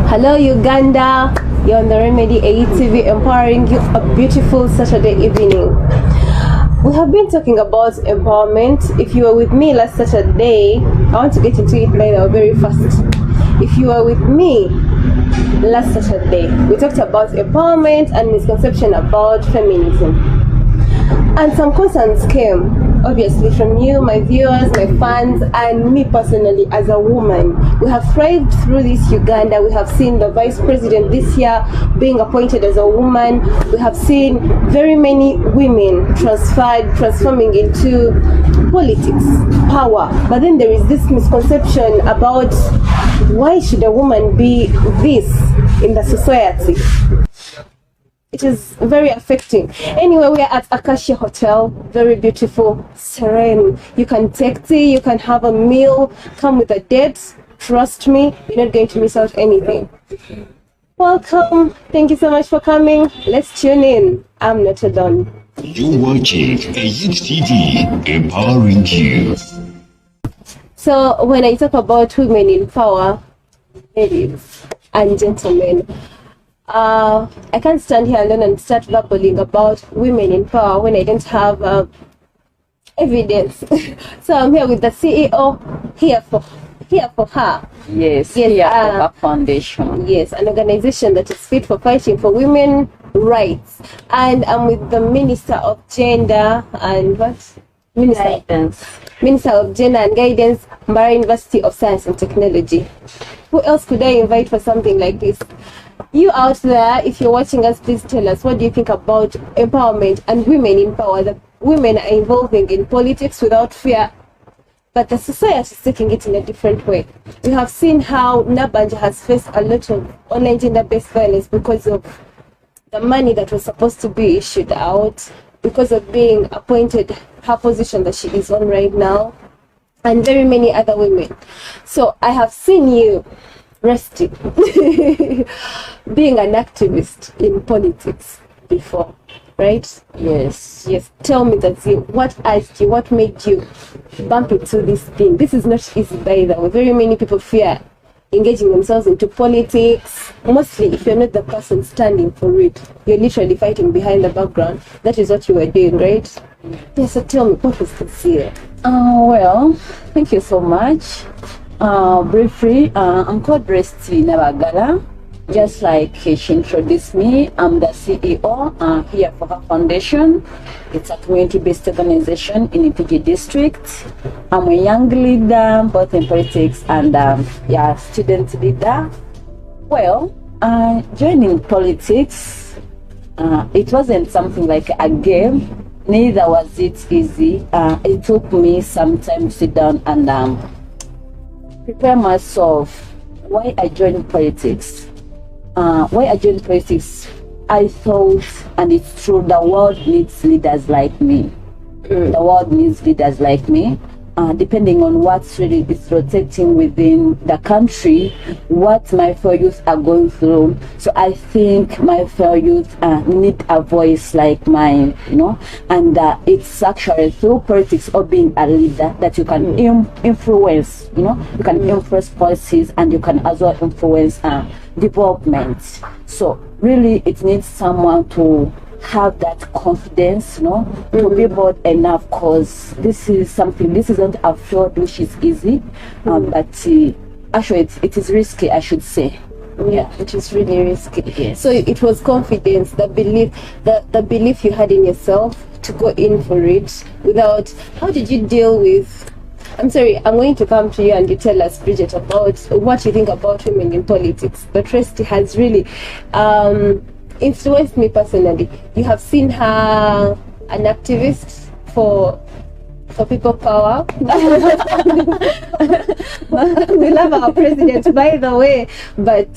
Hello Uganda, you're on the Remedy ATV, empowering you a beautiful Saturday evening. We have been talking about empowerment. If you were with me last Saturday, I want to get into it by the way very fast. If you were with me last Saturday, we talked about empowerment and misconception about feminism. And some concerns came, obviously, from you, my viewers, my fans, and me personally as a woman. We have thrived through this Uganda. We have seen the vice president this year being appointed as a woman. We have seen very many women transforming into politics, power. But then there is this misconception about why should a woman be this in the society? It is very affecting. Anyway, we are at Acacia Hotel. Very beautiful, serene. You can take tea, you can have a meal, come with a date. Trust me, you're not going to miss out anything. Welcome. Thank you so much for coming. Let's tune in. I'm not alone. You're watching Youth TV, empowering you. So when I talk about women in power, ladies and gentlemen, I can't stand here alone and start babbling about women in power when I don't have evidence. So I'm here with the CEO, here for her. Yes, here for her foundation. Yes, an organization that is fit for fighting for women rights. And I'm with the Minister of Gender and what? Minister of Gender and Guidance, Mbara University of Science and Technology. Who else could I invite for something like this? You out there, if you're watching us, please tell us, what do you think about empowerment and women in power? That women are evolving in politics without fear, but the society is taking it in a different way. We have seen how Nabanja has faced a lot of online gender-based violence because of the money that was supposed to be issued out, because of being appointed her position that she is on right now, and very many other women. So I have seen you, Resty, being an activist in politics before, right? Yes. Yes. Tell me that. What asked you? What made you bump into this thing? This is not easy, by the way. Very many people fear engaging themselves into politics. Mostly, if you're not the person standing for it, you're literally fighting behind the background. That is what you were doing, right? Yes. So tell me, what was this year? Well, thank you so much. Briefly, I'm called Resty Nabagala. Just like she introduced me, I'm the CEO here for her foundation. It's a community-based organization in Ipigi district. I'm a young leader, both in politics and student leader. Well, joining politics, it wasn't something like a game. Neither was it easy. It took me some time to sit down and prepare myself. Why I joined politics? I thought, and it's true, the world needs leaders like me. The world needs leaders like me. Depending on what's really is rotating within the country, what my fellow youth are going through. So I think my fellow youth need a voice like mine, and it's actually through politics or being a leader that you can influence, you can influence policies and you can as well influence development. So really it needs someone to have that confidence, to be bold enough, because this isn't a field which is easy, but actually it is risky, I should say. Yeah, it is really risky. Yes. So it was confidence, the belief you had in yourself to go in for it without. How did you deal with? I'm sorry, I'm going to come to you and you tell us, Bridget, about what you think about women in politics. But Resty has really influenced me personally. You have seen her an activist for people power. We love our president, by the way, but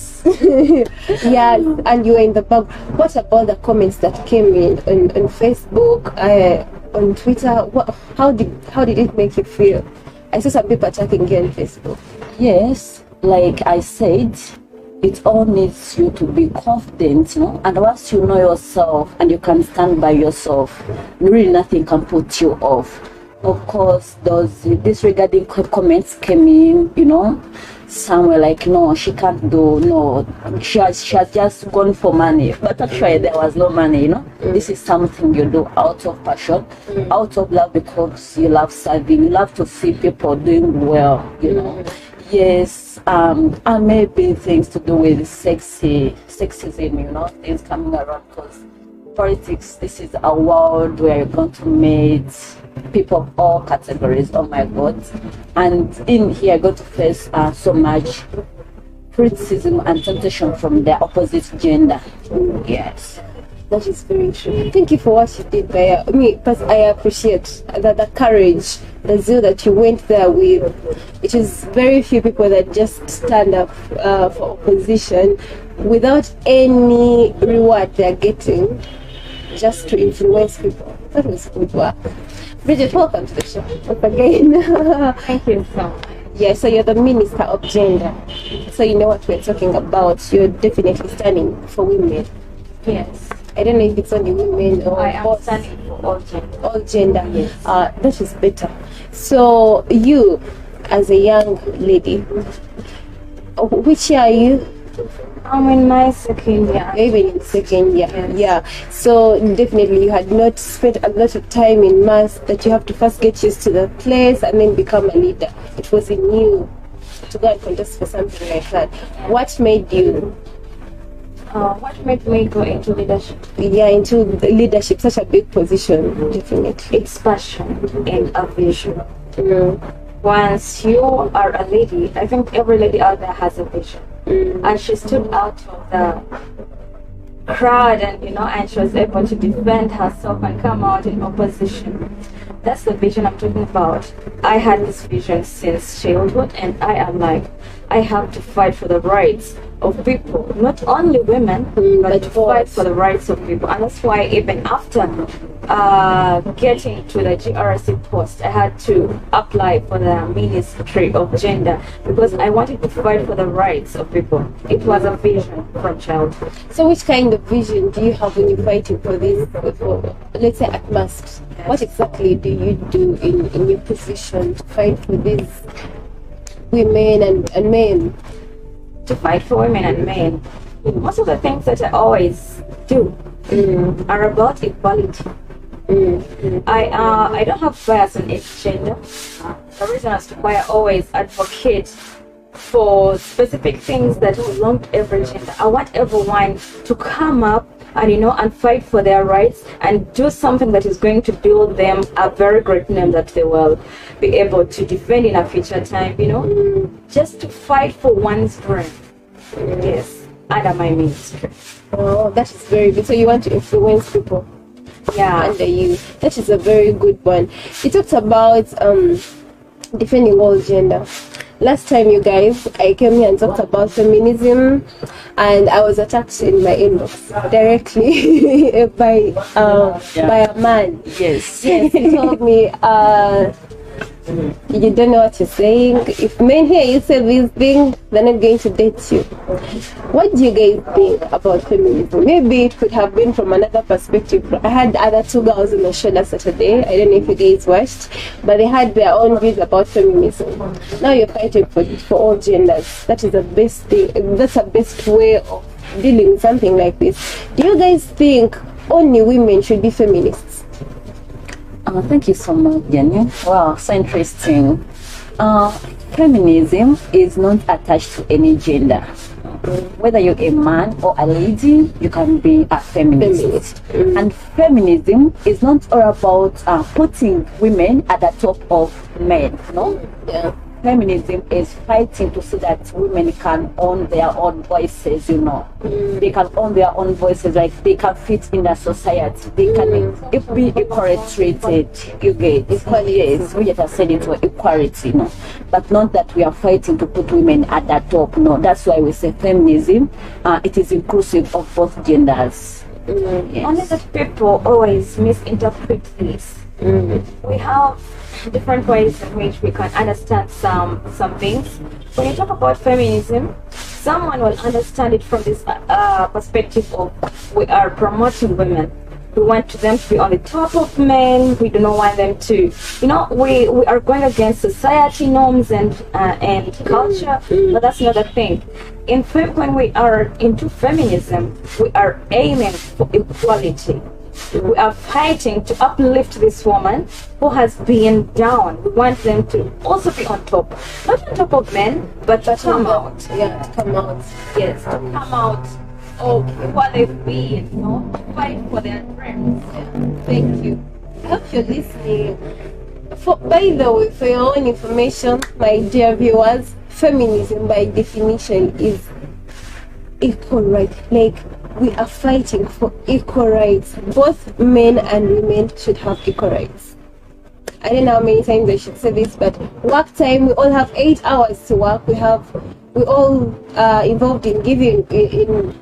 yeah, and you were in the back. What about the comments that came in on Facebook, on Twitter? How did it make you feel? I saw some people attacking you on Facebook. Yes, like I said, it all needs you to be confident, and once you know yourself and you can stand by yourself, really nothing can put you off. Of course, those disregarding comments came in, somewhere like, no, she can't do, no, she has just gone for money. But actually there was no money, This is something you do out of passion, out of love, because you love serving, you love to see people doing well, Yes, and maybe things to do with sexism, things coming around, because politics, this is a world where you're going to meet people of all categories, oh my God. And in here, you're going to face so much criticism and temptation from the opposite gender. Yes. That is very true. Thank you for what you did there. Because I appreciate the courage, the zeal that you went there with. It is very few people that just stand up for opposition without any reward they're getting, just to influence people. That was good work. Bridget, welcome to the show once again. Thank you so much. Yeah, so you're the Minister of Gender. So you know what we're talking about. You're definitely standing for women. Yes. I don't know if it's only women or I am both. standing for all gender. All gender. Yes. That is better. So you, as a young lady, which year are you? I'm in my second year. You're even in second year. Yes. Yeah. So definitely you had not spent a lot of time in mass, that you have to first get used to the place and then become a leader. It was in you to go and contest for something like that. What made you What made me go into leadership? into leadership, such a big position? Definitely. It's passion and a vision. Once you are a lady, I think every lady out there has a vision. And she stood out of the crowd, and she was able to defend herself and come out in opposition. That's the vision I'm talking about. I had this vision since childhood, and I am like, I have to fight for the rights of people, not only women, but to fight for the rights of people. And that's why even after getting to the GRC post, I had to apply for the Ministry of Gender, because I wanted to fight for the rights of people. It was a vision from childhood. So which kind of vision do you have when you're fighting for this, for, let's say at mast? What exactly do you do in your position to fight for these women and men? To fight for women and men, most of the things that I always do are about equality. I don't have bias on each gender. The reason as to why I always advocate for specific things that belong to every gender. I want everyone to come up and fight for their rights and do something that is going to build them a very great name that they will be able to defend in a future time, just to fight for one's dream. Yes, under my ministry. Oh, that is very good. So you want to influence people under you. That is a very good one. You talked about defending all gender. Last time, you guys, I came here and talked about feminism, and I was attacked in my inbox directly by a man. Yes. Yes, he told me, you don't know what you're saying. If men hear you say these things, they're not going to date you. What do you guys think about feminism? Maybe it could have been from another perspective. I had other two girls on the show last Saturday. I don't know if you guys watched, but they had their own views about feminism. Now you're fighting for all genders. That is the best thing. That's the best way of dealing with something like this. Do you guys think only women should be feminists? Thank you so much, Jenny. Wow, so interesting. Feminism is not attached to any gender. Whether you're a man or a lady, you can be a feminist. And feminism is not all about putting women at the top of men, no? Yeah. Feminism is fighting to see that women can own their own voices, They can own their own voices, like they can fit in the society. They can be equally treated. You get equality. Yes, we just said it was equality, but not that we are fighting to put women at the top. No, that's why we say feminism. It is inclusive of both genders. Yes. Only that people always misinterpret this. We have different ways in which we can understand some things. When you talk about feminism, someone will understand it from this perspective of we are promoting women. We want them to be on the top of men. We do not want them to, we are going against society norms and culture, but that's not the thing. In fact, when we are into feminism, we are aiming for equality. We are fighting to uplift this woman who has been down. We want them to also be on top, not on top of men, but to come out. Yeah, to come out. Yes, to come out of what they've been, fight for their dreams. Yeah. Thank you. I hope you're listening. By the way, for your own information, my dear viewers, feminism by definition is equal rights. Like, we are fighting for equal rights. Both men and women should have equal rights. I don't know how many times I should say this, but work time, we all have 8 hours to work. We all involved in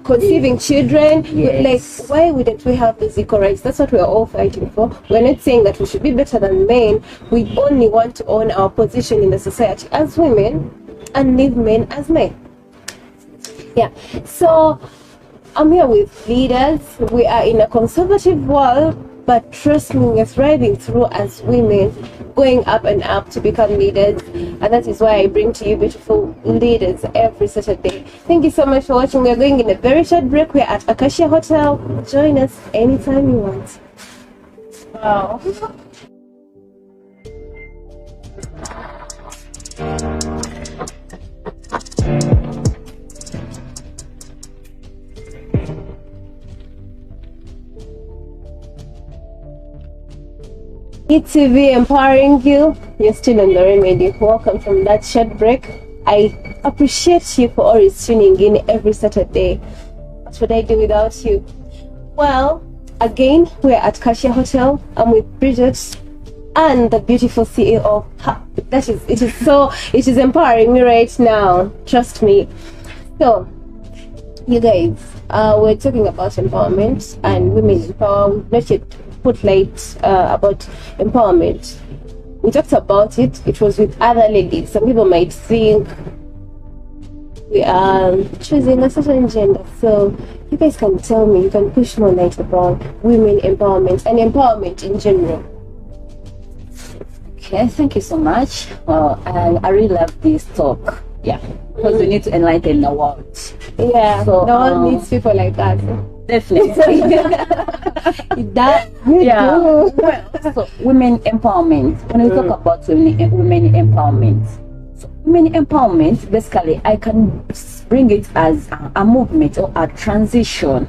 conceiving children. Yes. Like, why wouldn't we have those equal rights? That's what we're all fighting for. We're not saying that we should be better than men. We only want to own our position in the society as women and leave men as men. Yeah. So I'm here with leaders. We are in a conservative world, but trust me, we're thriving through as women, going up and up to become leaders. And that is why I bring to you beautiful leaders every Saturday. Thank you so much for watching. We're going in a very short break. We're at Acacia Hotel. Join us anytime you want. Wow. ETV empowering you. You're still on the remedy. Welcome from that short break. I appreciate you for always tuning in every Saturday. What would I do without you? Well, again, we're at Acacia Hotel. I'm with Bridget and the beautiful CEO. It is empowering me right now. Trust me. So, you guys, we're talking about empowerment and women in power. We've not yet put light about empowerment. We talked about it. It was with other ladies. Some people might think we are choosing a certain gender. So you guys can tell me, you can push more light about women empowerment and empowerment in general. Okay, thank you so much. Well, I really love this talk. Yeah, because we need to enlighten the world. Yeah, so, the world needs people like us. Definitely. That yeah. Well, so women empowerment. When we talk about women empowerment, so women empowerment, basically, I can bring it as a movement or a transition,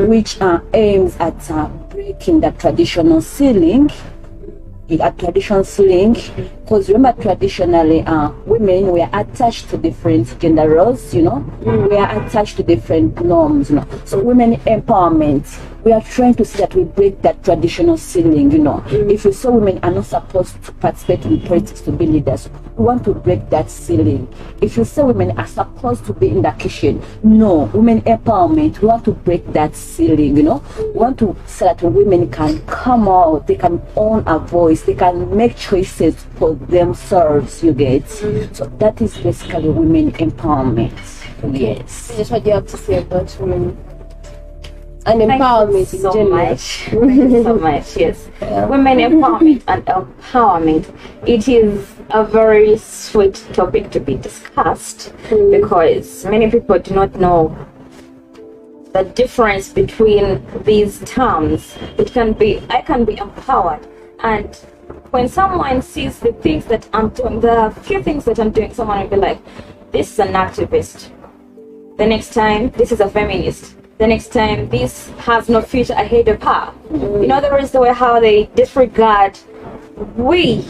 which aims at breaking the traditional ceiling. Because remember, traditionally women were attached to different gender roles, we are attached to different norms, so women empowerment, we are trying to see that we break that traditional ceiling. If we say women are not supposed to participate in politics to be leaders, we want to break that ceiling. If you say women are supposed to be in the kitchen, no, women empowerment, we want to break that ceiling. We want to say that women can come out, they can own a voice, they can make choices for themselves, you get. So that is basically women empowerment. Okay. Yes. Just what do you have to say about women and Thank empowerment you in so general? much. Thank you so much. Yes, Yeah. women empowerment and empowerment. It is a very sweet topic to be discussed because many people do not know the difference between these terms. I can be empowered, and when someone sees the things that I'm doing, the few things that I'm doing, someone will be like, "This is an activist." The next time, this is a feminist. The next time, this has no future ahead of her. There is the way how they disregard we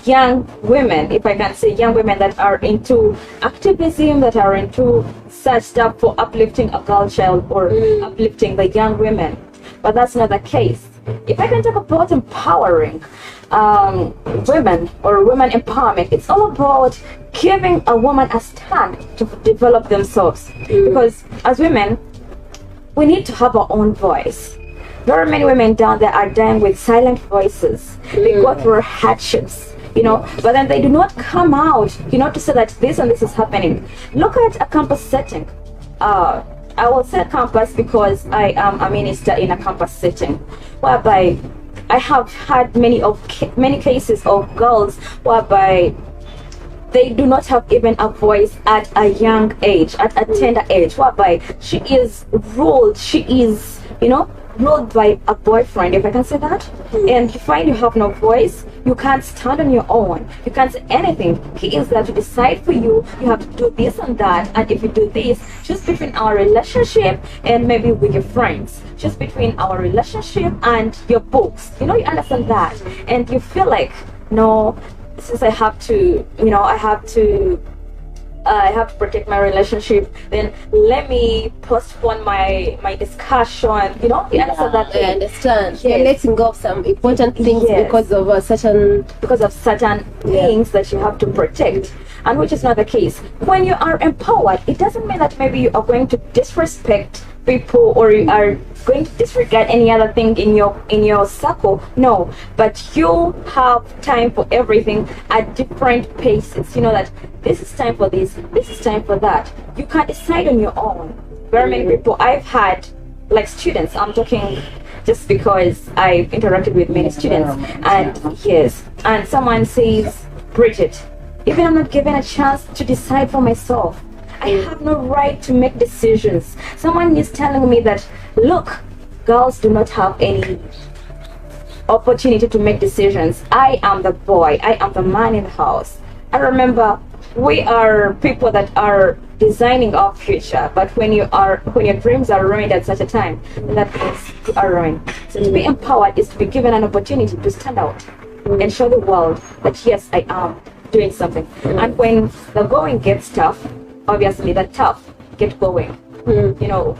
young women, if I can say young women that are into activism, that are into such stuff for uplifting a girl child or uplifting the young women. But that's not the case. If I can talk about empowering women or women empowerment, it's all about giving a woman a stand to develop themselves. Because as women, we need to have our own voice. Very many women down there are dying with silent voices. They go through hardships, but then they do not come out, to say that this and this is happening. Look at a campus setting. I will say campus because I am a minister in a campus setting, whereby I have had many cases of girls whereby they do not have even a voice at a young age, at a tender age, whereby she is ruled, ruled by a boyfriend, if I can say that. And you find you have no voice, you can't stand on your own, you can't say anything. He is there to decide for you. You have to do this and that, and if you do this, just between our relationship and maybe with your friends, just between our relationship and your books, you understand that, and you feel like, no, since I have to, I have to protect my relationship, then let me postpone my discussion, you understand that thing? I understand. Yes. You're letting go of some important things Yes. because of certain things that you have to protect, and which is not the case. When you are empowered, it doesn't mean that maybe you are going to disrespect people or you are going to disregard any other thing in your circle. No, but you have time for everything at different paces. You know that this is time for this is time for that. You can't decide on your own. Very many people I've had, like students, I'm talking just because I've interacted with many students, and yes, and someone says, Bridget, even I'm not given a chance to decide for myself, I have no right to make decisions. Someone is telling me that, look, girls do not have any opportunity to make decisions. I am the boy, I am the man in the house. I remember we are people that are designing our future, but when your dreams are ruined at such a time, that means you are ruined. So to be empowered is to be given an opportunity to stand out and show the world that yes, I am doing something. And when the going gets tough, obviously the tough get going.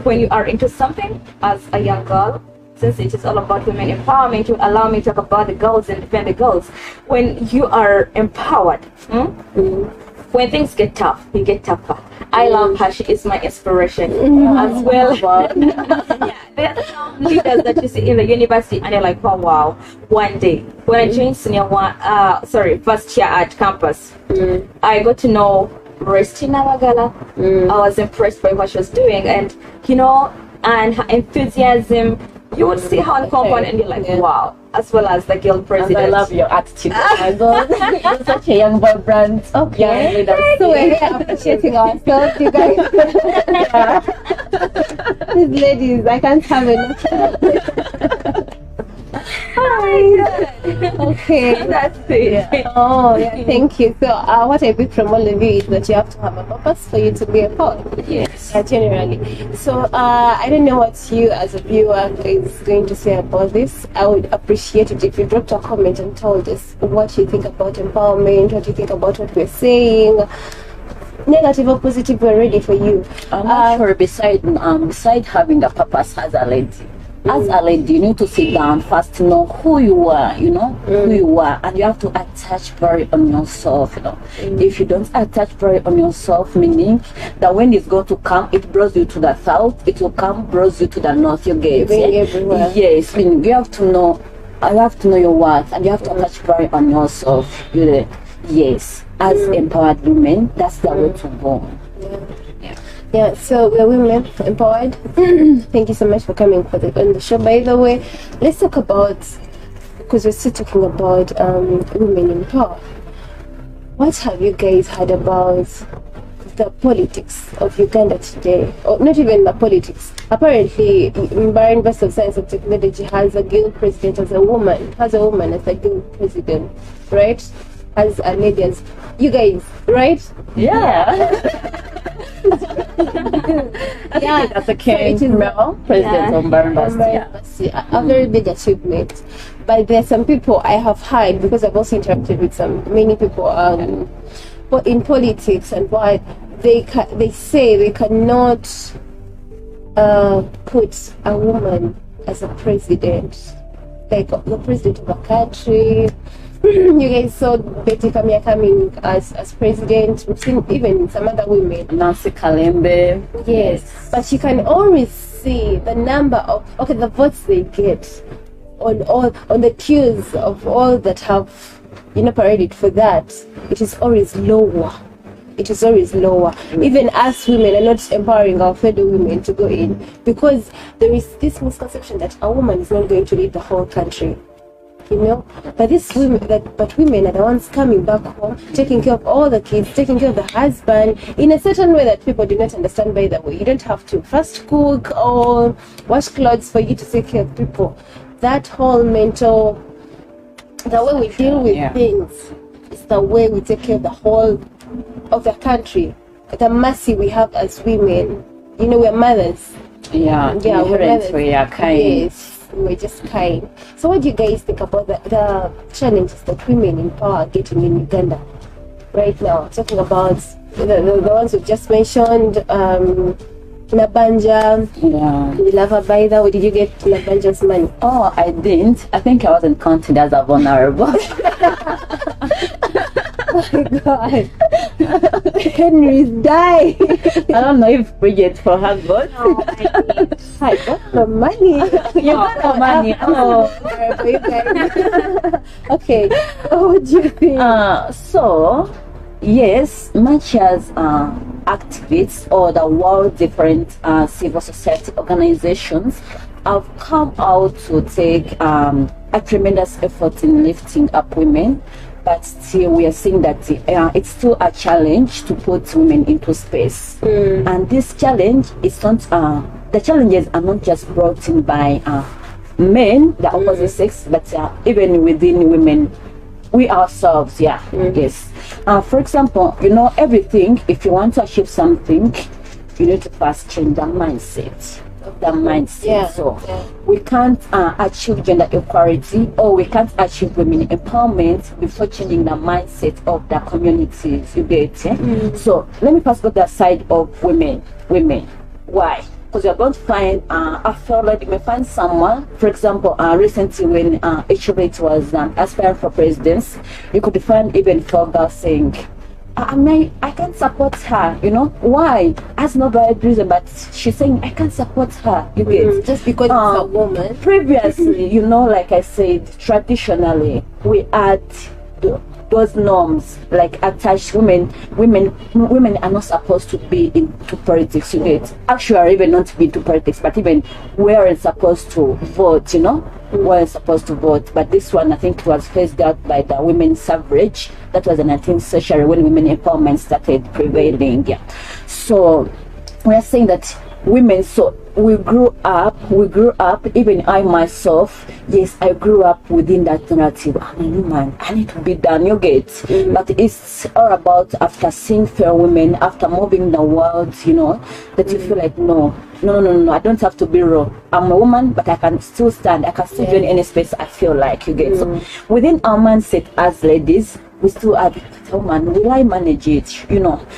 When you are into something as a young girl, since it is all about women empowerment, you allow me to talk about the girls and defend the girls. When you are empowered, when things get tough, you get tougher. I love her. She is my inspiration as well. Yeah, there are some leaders that you see in the university and you're like, oh wow. One day when I joined first year at campus, I got to know Resty. I was impressed by what she was doing, and and her enthusiasm. You would see her on compound and you're like, wow. As well as the guild president. And I love your attitude. Oh my God. You're such a young vibrant, young leader. So we're here appreciating ourselves, you guys. These ladies, I can't have enough. Okay. That's it. Yeah. Oh, yeah, thank you. So, what I pick from all of you is that you have to have a purpose for you to be empowered. Yes. Generally. So, I don't know what you as a viewer is going to say about this. I would appreciate it if you dropped a comment and told us what you think about empowerment, what you think about what we're saying. Negative or positive, we're ready for you. I'm not sure beside having a purpose as a lady. As a lady, you need to sit down first to know who you are, who you are, and you have to attach very on yourself, If you don't attach very on yourself, meaning that when it's going to come, it blows you to the south, it will come, blows you to the north, you get everywhere. Yes, you have to know your worth, and you have to attach very on yourself. Yes, as empowered women, that's the way to go. Yeah, so we're women empowered. Thank you so much for coming on the show. By the way, let's talk about, because we're still talking about women in power. What have you guys heard about the politics of Uganda today? Or not even the politics. Apparently, Mbara University of Science and Technology has a guild president as a woman. Has a woman as a guild president, right? As a lady, as you guys, right? Yeah. Yeah, that's a female president of University. A very big achievement. But there are some people I have heard, because I've also interacted with many people in politics, and why they say they cannot put a woman as a president, like the president of a country. You guys saw Betty Kamya coming as president. We've seen even some other women. Nancy Kalembe. Yes. But you can always see the number of the votes they get on the queues of all that have paraded for that. It is always lower. it is always lower. Even us women are not empowering our fellow women to go in, because there is this misconception that a woman is not going to lead the whole country. But these women, but women are the ones coming back home, taking care of all the kids, taking care of the husband in a certain way that people do not understand. By the way, you don't have to first cook or wash clothes for you to take care of people. That whole mental, the way we deal with things, is the way we take care of the whole of the country. The mercy we have as women, we're mothers. Yeah, we're mothers. We are kind. Yes. We're just kind. So what do you guys think about the challenges that women in power are getting in Uganda right now? Talking about the ones we've just mentioned, Nabanja. Yeah. We love her. By the way, did you get Nabanja's money? Oh, I didn't. I think I wasn't counted as a vulnerable. Oh my God. Henry's dying. I don't know if Bridget for her got. No, I got the money. You got the money. Okay. What do you think? So, yes, much as activists or the world different civil society organizations have come out to take a tremendous effort in lifting up women, but still we are seeing that it's still a challenge to put women into space. And this challenge is not, the challenges are not just brought in by men, the opposite sex, but even within women, we ourselves, yes. For example, everything, if you want to achieve something, you need to first change the mindset. So we can't achieve gender equality, or we can't achieve women empowerment before changing the mindset of the communities, you get. So let me first go to the side of women. Why? Because you're going to find after that, you may find someone, for example, recently when HRH was aspiring for presidents, you could find even four girls saying, I can't support her, why? As no valid reason, but she's saying I can't support her, you get. Just because it's a woman. Previously, like I said, traditionally we had those norms like attached. Women are not supposed to be into politics, you get. Actually, even not to be into politics, but even we aren't supposed to vote, weren't supposed to vote. But this one, I think, was phased out by the women's suffrage. That was in the 19th century when women empowerment started prevailing. So we are saying that women, so we grew up, even I myself, yes, I grew up within that narrative. I'm a woman, I need to be done, you get. But it's all about after seeing fair women, after moving the world, that you feel like, no, I don't have to be raw. I'm a woman, but I can still stand, I can still join any space I feel like, you get. So within our mindset as ladies, we still have a woman, will I manage it?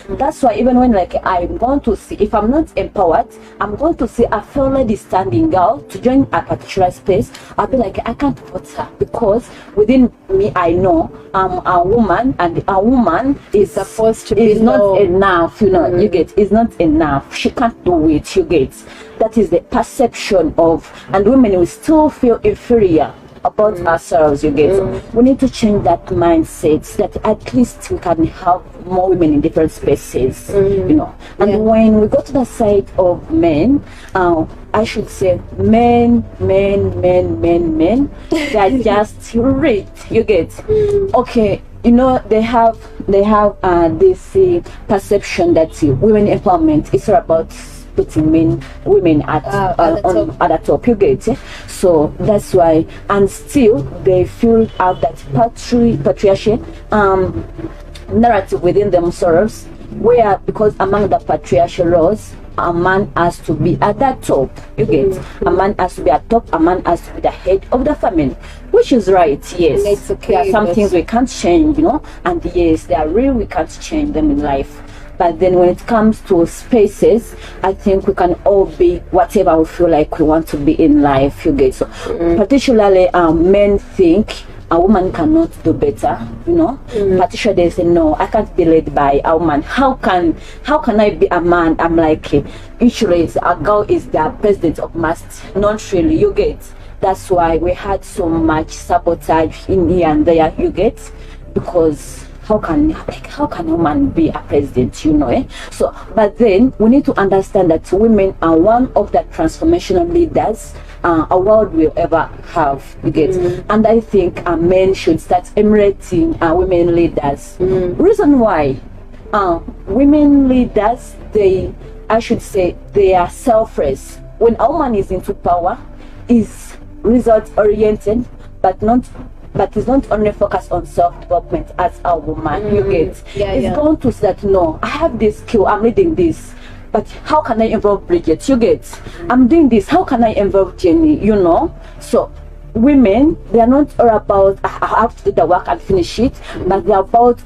That's why even when I'm going to see, if I'm not empowered, I'm going to see a fair lady standing out to join a particular space, I'll be like, I can't vote her, because within me I know I'm a woman, and a woman is supposed to be not enough, you get, it's not enough, she can't do it, you get. That is the perception of, and women will still feel inferior about ourselves, you get. We need to change that mindset so that at least we can have more women in different spaces, And when we go to the side of men, I should say men, they are just ripped, you get. Okay, they have this perception that women empowerment is all about putting women at the top, you get. So that's why, and still they feel out that patriarchy narrative within themselves, where because among the patriarchal roles, a man has to be at the top, you get. A man has to be at top, a man has to be the head of the family, which is right, yes. It's okay, there are some things we can't change, and yes, they are real, we can't change them in life. But then when it comes to spaces, I think we can all be whatever we feel like we want to be in life, you get. So particularly men think a woman cannot do better, particularly they say, no, I can't be led by a woman. How can I be a man? I'm like, usually a girl is the president of must, not really, you get. That's why we had so much sabotage in here and there, you get, because how can a woman be a president, you know, eh? So, but then we need to understand that women are one of the transformational leaders a world will ever have, you get. And I think men should start emulating women leaders. Reason why women leaders, I should say they are selfless. When a woman is into power, is result oriented, but is not only focused on self-development as a woman, you get. It's going to say that, no, I have this skill, I'm leading this, but how can I involve Bridget, you get. I'm doing this, how can I involve Jenny, you know. So women, they are not all about I have to do the work and finish it, but they're about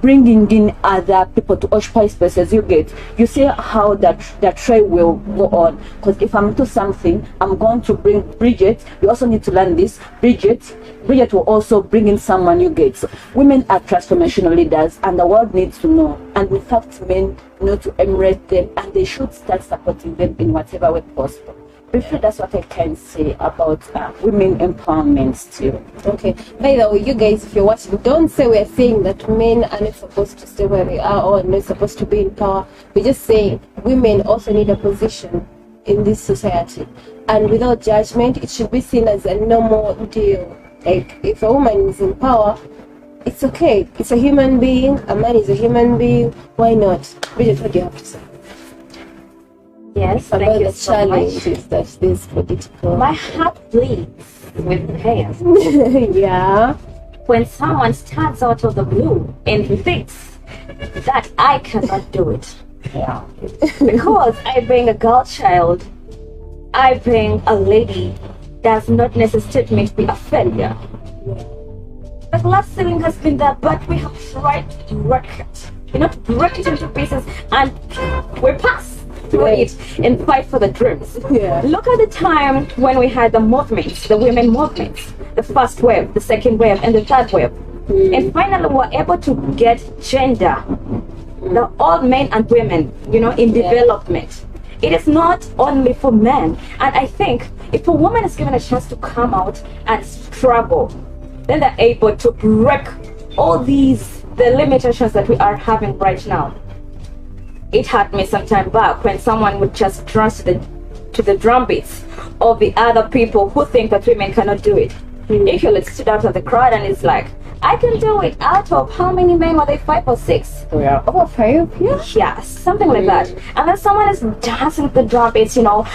bringing in other people to occupy spaces, you get. You see how the trade will go on, because if I'm into something, I'm going to bring Bridget, you also need to learn this. Bridget will also bring in someone, you get. So women are transformational leaders, and the world needs to know, and in fact men need to emulate them, and they should start supporting them in whatever way possible. Briefly, that's what I can say about women empowerment still. Okay. By the way, you guys, if you're watching, don't say we're saying that men are not supposed to stay where they are or not supposed to be in power. We're just saying women also need a position in this society. And without judgment, it should be seen as a normal deal. Like, if a woman is in power, it's okay. It's a human being. A man is a human being. Why not? Bridget, what do you have to say? Yes, About thank you the so much. challenges that this political... My heart bleeds with pain Yeah. when someone stands out of the blue and thinks that I cannot do it. Yeah. Because I being a girl child, I being a lady, does not necessarily mean to be a failure. The glass ceiling has been there, but we have tried to break it. To break it into pieces, and we pass through it and fight for the dreams. Yeah. Look at the time when we had the movements, the women movements, the first wave, the second wave, and the third wave. And finally we were able to get gender, the all men and women, in development. It is not only for men. And I think if a woman is given a chance to come out and struggle, then they're able to break all the limitations that we are having right now. It hurt me some time back when someone would just dance to the drum beats of the other people who think that women cannot do it. If you stood out of the crowd and it's like, I can do it, out of how many men were they, 5 or 6? Yeah. Over 5, yeah. Yes, something like that. And then someone is dancing with the drum beats,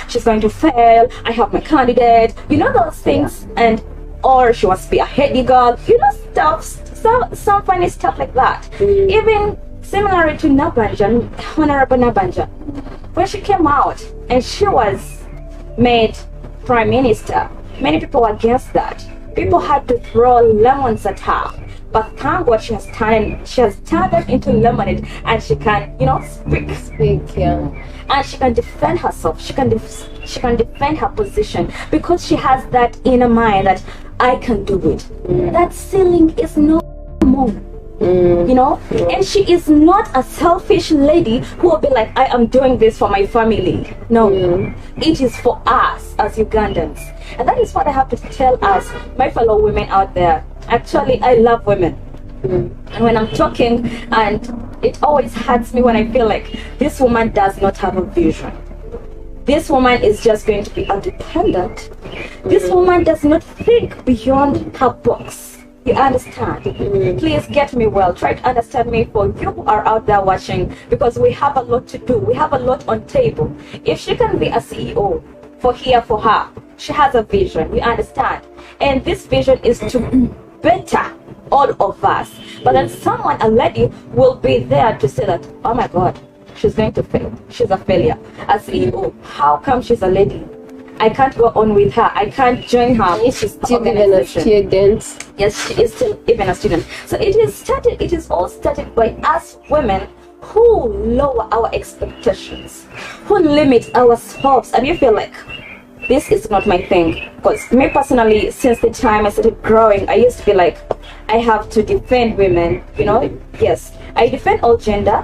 she's going to fail, I have my candidate, those things, and or she wants to be a heady girl, some funny stuff like that. Even similar to Nabanja, Honorable Nabanja, when she came out and she was made prime minister, many people were against that. People had to throw lemons at her, but thank God she has turned them into lemonade, and she can, speak, and she can defend herself. She can defend her position because she has that inner mind that I can do it. That ceiling is no more. And she is not a selfish lady who will be like, I am doing this for my family. No, it is for us as Ugandans. And that is what I have to tell us, my fellow women out there. Actually, I love women. And when I'm talking, and it always hurts me when I feel like this woman does not have a vision. This woman is just going to be independent. This woman does not think beyond her box. You understand? Please get me well. Try to understand me, for you who are out there watching, because we have a lot to do. We have a lot on table. If she can be a CEO for her, she has a vision. You understand? And this vision is to better all of us. But then someone, a lady, will be there to say that, oh my God, she's going to fail. She's a failure. A CEO, how come she's a lady? I can't go on with her. I can't join her. She's still even a student. Yes, she is still even a student. So it is all started by us women who lower our expectations, who limit our hopes, and you feel like this is not my thing. Because me personally, since the time I started growing, I used to be like, I have to defend women, Yes, I defend all gender,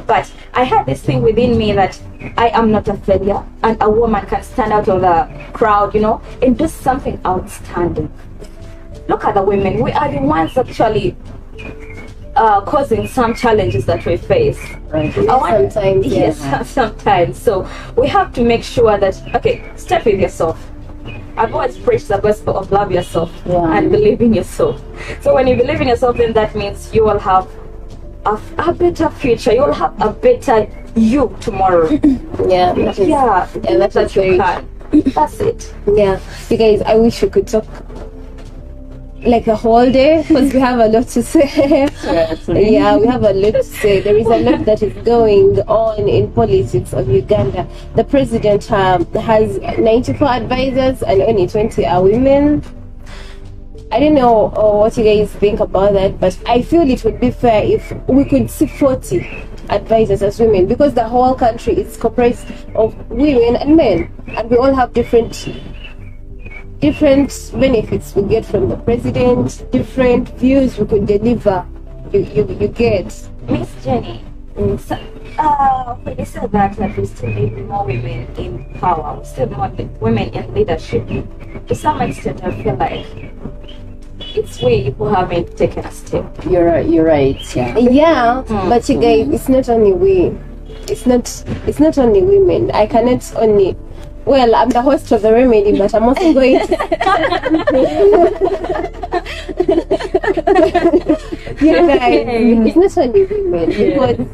but I had this thing within me that I am not a failure, and a woman can stand out of the crowd, and do something outstanding. Look at the women. We are the ones actually causing some challenges that we face. Right. Sometimes, yeah. Yes, sometimes. So we have to make sure that, okay, start with yourself. I've always preached the gospel of love yourself and believe in yourself. So when you believe in yourself, then that means you will have a better future. You will have a better you tomorrow. Yeah, that is, Yeah, that's you very can. That's it. yeah. You guys, I wish we could talk like a whole day because we have a lot to say. Yeah, we have a lot to say. There is a lot that is going on in politics of Uganda. The president has 94 advisors and only 20 are women. I don't know what you guys think about that, but I feel it would be fair if we could see 40 advisors as women, because the whole country is comprised of women and men, and we all have different benefits we get from the president, different views we could deliver. You get. Miss Jenny, so, when you said that we still need more women in power, we still want women in leadership, to some extent I feel like it's we who haven't taken a step. You're right. Yeah. Yeah, but you guys, it's not only we. It's not only women. I cannot only. Well, I'm the host of the remedy, but I'm also going to. Yeah, guys, it's not only women, because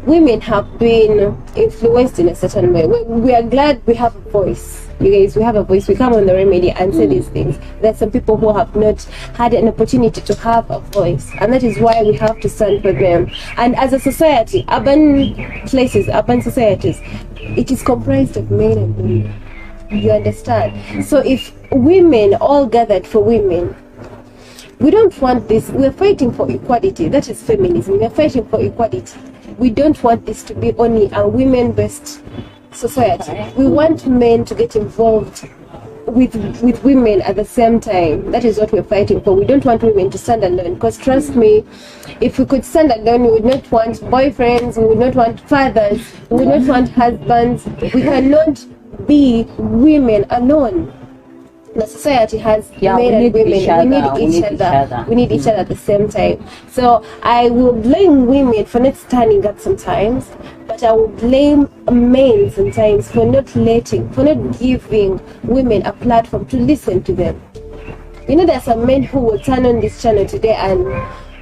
women have been influenced in a certain way. We are glad we have a voice. You guys, we have a voice. We come on the remedy and say these things. There's some people who have not had an opportunity to have a voice, and that is why we have to stand for them. And as a society, urban societies, it is comprised of men and women. You understand? So if women all gathered for women, we don't want this. We're fighting for equality. That is feminism. We're fighting for equality. We don't want this to be only a women-based society. We want men to get involved with women at the same time. That is what we're fighting for. We don't want women to stand alone, because trust me, if we could stand alone, we would not want boyfriends, we would not want fathers, we would not want husbands. We cannot be women alone. The society has men and women. We need each other. We need each other at the same time. So I will blame women for not standing up sometimes, but I will blame men sometimes for not giving women a platform to listen to them. You know, there are some men who will turn on this channel today and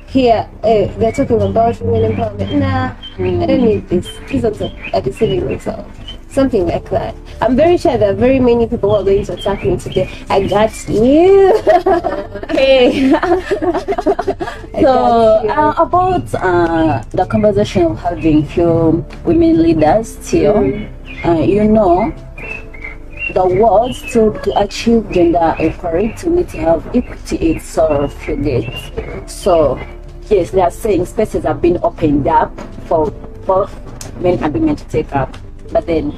hear they're talking about women empowerment. Nah, I don't need this. Please are deceiving themselves. Something like that. I'm very sure there are very many people who are going to attack me today. I got you. Okay. So about the conversation of having few women leaders still, you know, the world still to achieve gender equality, we need to have equity itself, you get. So yes, they are saying spaces have been opened up for both men and women to take up. But then,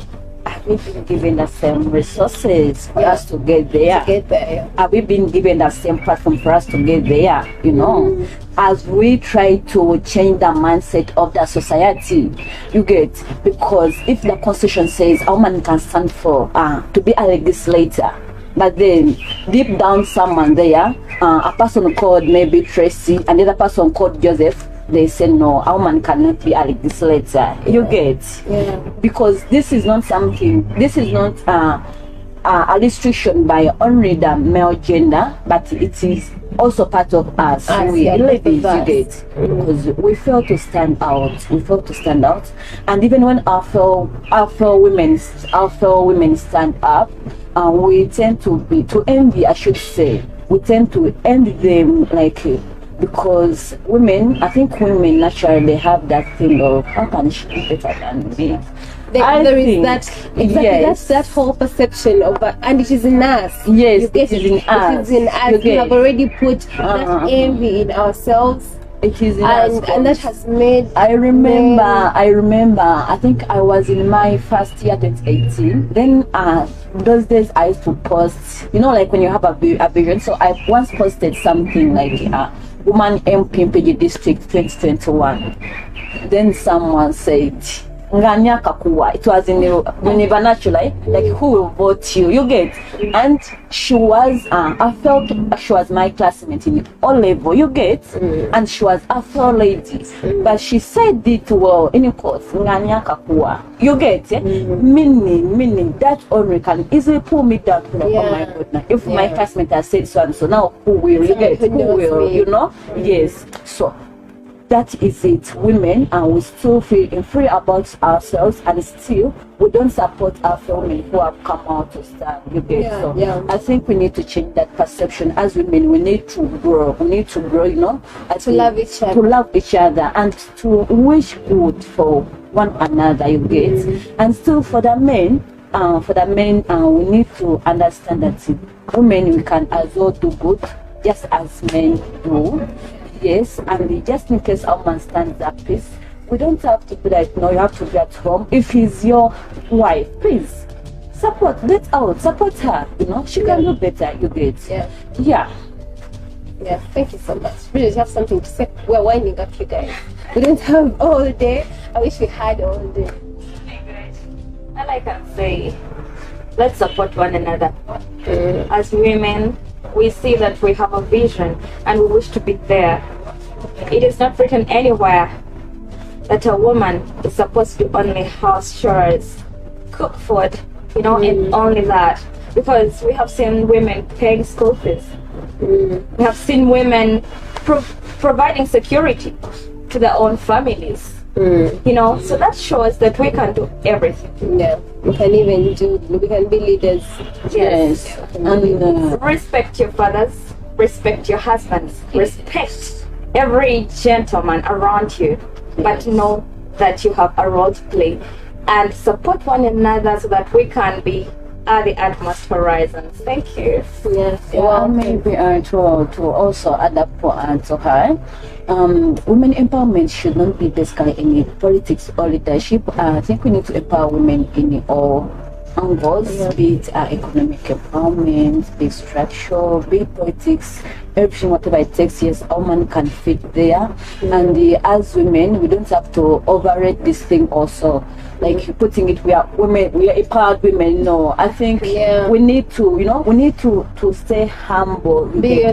have we been given the same resources for us to get there? Have we been given the same platform for us to get there? You know, as we try to change the mindset of the society, you get, because if the constitution says a woman can stand for to be a legislator, but then deep down someone there, a person called maybe Tracy, another person called Joseph, they say no, a woman cannot be a legislator. You get? Because this is not something, this is not a restriction by only the male gender, but it is also part of us. We ladies, you get? Because we fail to stand out. And even when our fellow women stand up, we tend to envy, I should say. We tend to envy them, like, because women, I think women naturally have that thing of, how can she be better than me? There is that, exactly, yes. That's that whole perception of, and it is in us. Yes, it is in us. It is in us. We have already put that envy in ourselves. It is in us. And that has made. I remember. I think I was in my first year, 2018. Then those days I used to post. You know, like when you have a vision. So I once posted something like Woman MP PG District 2021. Then someone said, nganya kakua. It was in the vernacular, like who will vote you? You get, and she was I felt she was my classmate in O level. You get, and she was a fair lady, but she said it well in course nganya kakua. You get, meaning that only can easily pull me down. Oh my goodness, if my classmate has said so and so, now who will you get? Who will you know? Yes, so. That is it, women, and we still feel free about ourselves, and still we don't support our women who have come out to stand. You get, I think we need to change that perception. As women, we need to grow. We need to grow, you know, to love each other, and to wish good for one another. You get, and still for the men. We need to understand that women, we can as well do good, just as men do. Yes, and just in case our man stands up, please, we don't have to be like, no, you have to be at home. If he's your wife, please support, support her, you know, she can do better, you get. Yeah, thank you so much. Bridget, you have something to say? We're winding up, you guys. We don't have all day. I wish we had all day. All I can say, let's support one another. As women, we see that we have a vision and we wish to be there. It is not written anywhere that a woman is supposed to do only house chores, cook food, you know, and only that. Because we have seen women paying school fees. We have seen women providing security to their own families. You know, so that shows that we can do everything. Yeah, we can be leaders. Yes. And respect your fathers, respect your husbands, respect every gentleman around you, but know that you have a role to play, and support one another so that we can be at the utmost horizons. Thank you. Yes. Well, maybe to also add up to her. Women empowerment should not be basically any politics or leadership. I think we need to empower women in all angles, be it economic empowerment, be it structure, be it politics, everything, whatever it takes. Yes, a woman can fit there. And as women, we don't have to overrate this thing also. Like putting it, we are women, we are empowered women. No, I think we need to, you know, we need to stay humble. Be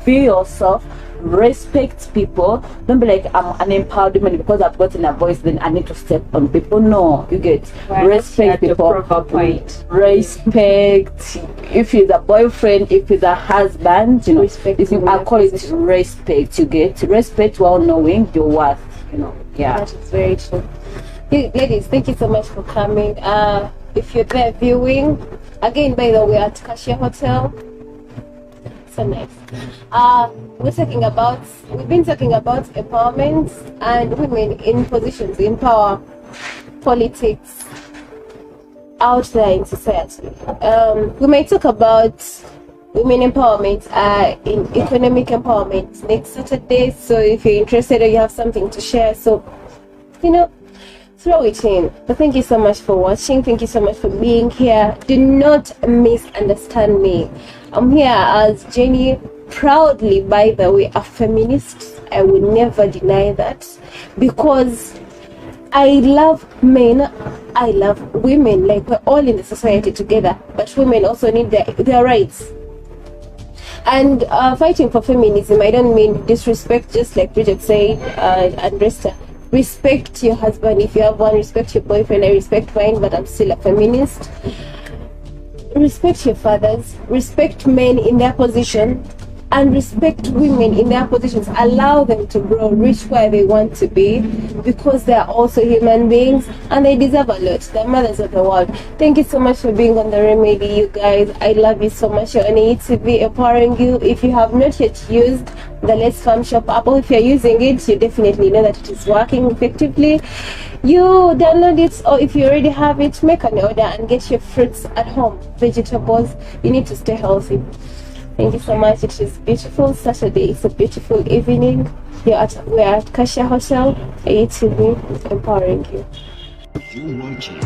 yourself. Respect people. Don't be like, I'm an empowered woman because I've gotten a voice, then I need to step on people. No, you get respect people. Respect. If he's a boyfriend, if he's a husband, you know, respect. If you I call it respect. You get respect while knowing your worth. You know, that is very true. Hey, ladies, thank you so much for coming. If you're there viewing, again, by the way, at Cashier Hotel. So nice. We've been talking about empowerment and women in positions in power, politics out there in society. We might talk about women empowerment in economic empowerment next Saturday. So if you're interested or you have something to share, so you know, throw it in. But thank you so much for watching. Thank you so much for being here. Do not misunderstand me. I'm here as Jenny, proudly, by the way, a feminist. I will never deny that, because I love men, I love women. Like, we're all in the society together, but women also need their rights. And fighting for feminism, I don't mean disrespect, just like Bridget said, and Resty. Respect your husband if you have one, respect your boyfriend. I respect mine, but I'm still a feminist. Respect your fathers, respect men in their position, and respect women in their positions. Allow them to grow, reach where they want to be, because they are also human beings and they deserve a lot. They're mothers of the world. Thank you so much for being on The Remedy, you guys. I love you so much. You're on ATV, empowering you. If you have not yet used the Let's Farm Shop app, or if you're using it, you definitely know that it is working effectively. You download it, or if you already have it, make an order and get your fruits at home, vegetables. You need to stay healthy. Thank you so much. It is beautiful Saturday. It's a beautiful evening. We're at Cashier Hotel, ATV, empowering you. You watching